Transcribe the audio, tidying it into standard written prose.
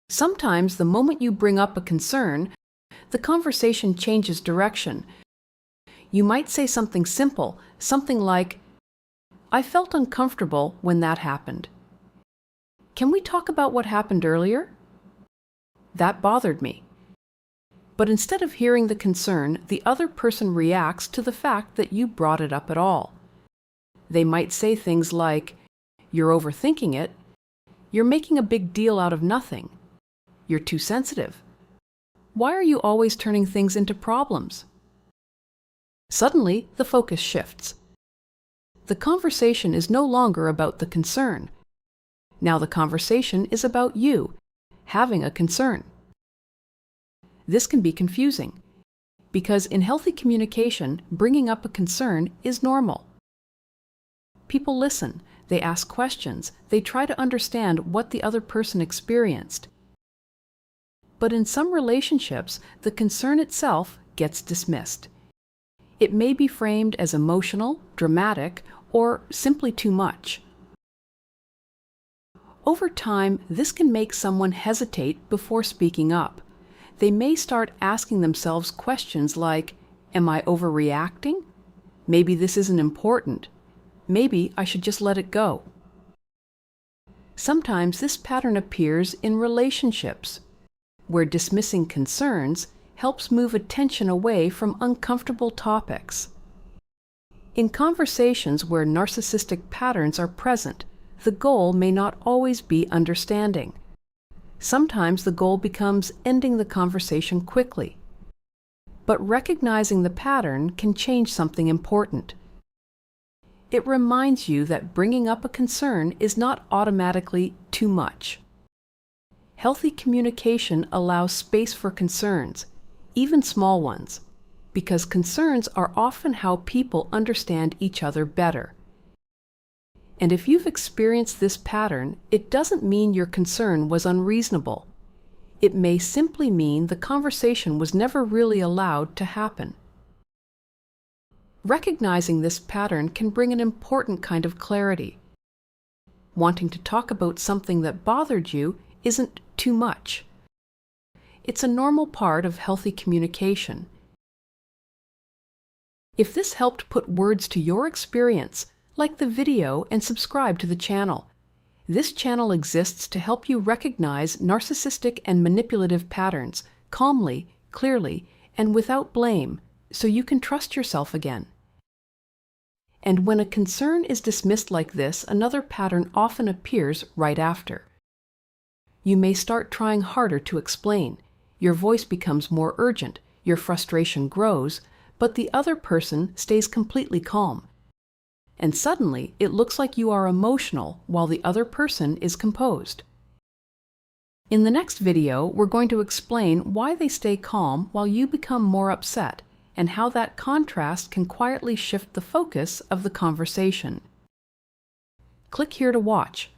Sometimes the moment you bring up a concern, the conversation changes direction. You might say something simple, something like, "I felt uncomfortable when that happened. Can we talk about what happened earlier? That bothered me." But instead of hearing the concern, the other person reacts to the fact that you brought it up at all. They might say things like, "You're overthinking it," "You're making a big deal out of nothing," "You're too sensitive," "Why are you always turning things into problems?" Suddenly, the focus shifts. The conversation is no longer about the concern. Now the conversation is about you having a concern. This can be confusing, because in healthy communication, bringing up a concern is normal. People listen, they ask questions, they try to understand what the other person experienced. But in some relationships, the concern itself gets dismissed. It may be framed as emotional, dramatic, or simply too much. Over time, this can make someone hesitate before speaking up. They may start asking themselves questions like, "Am I overreacting? Maybe this isn't important. Maybe I should just let it go." Sometimes this pattern appears in relationships, where dismissing concerns helps move attention away from uncomfortable topics. In conversations where narcissistic patterns are present, the goal may not always be understanding. Sometimes the goal becomes ending the conversation quickly. But recognizing the pattern can change something important. It reminds you that bringing up a concern is not automatically too much. Healthy communication allows space for concerns, even small ones, because concerns are often how people understand each other better. And if you've experienced this pattern, it doesn't mean your concern was unreasonable. It may simply mean the conversation was never really allowed to happen. Recognizing this pattern can bring an important kind of clarity. Wanting to talk about something that bothered you isn't too much. It's a normal part of healthy communication. If this helped put words to your experience, like the video and subscribe to the channel. This channel exists to help you recognize narcissistic and manipulative patterns calmly, clearly, and without blame, so you can trust yourself again. And when a concern is dismissed like this, another pattern often appears right after. You may start trying harder to explain. Your voice becomes more urgent, your frustration grows, but the other person stays completely calm. And suddenly, it looks like you are emotional while the other person is composed. In the next video, we're going to explain why they stay calm while you become more upset, and how that contrast can quietly shift the focus of the conversation. Click here to watch.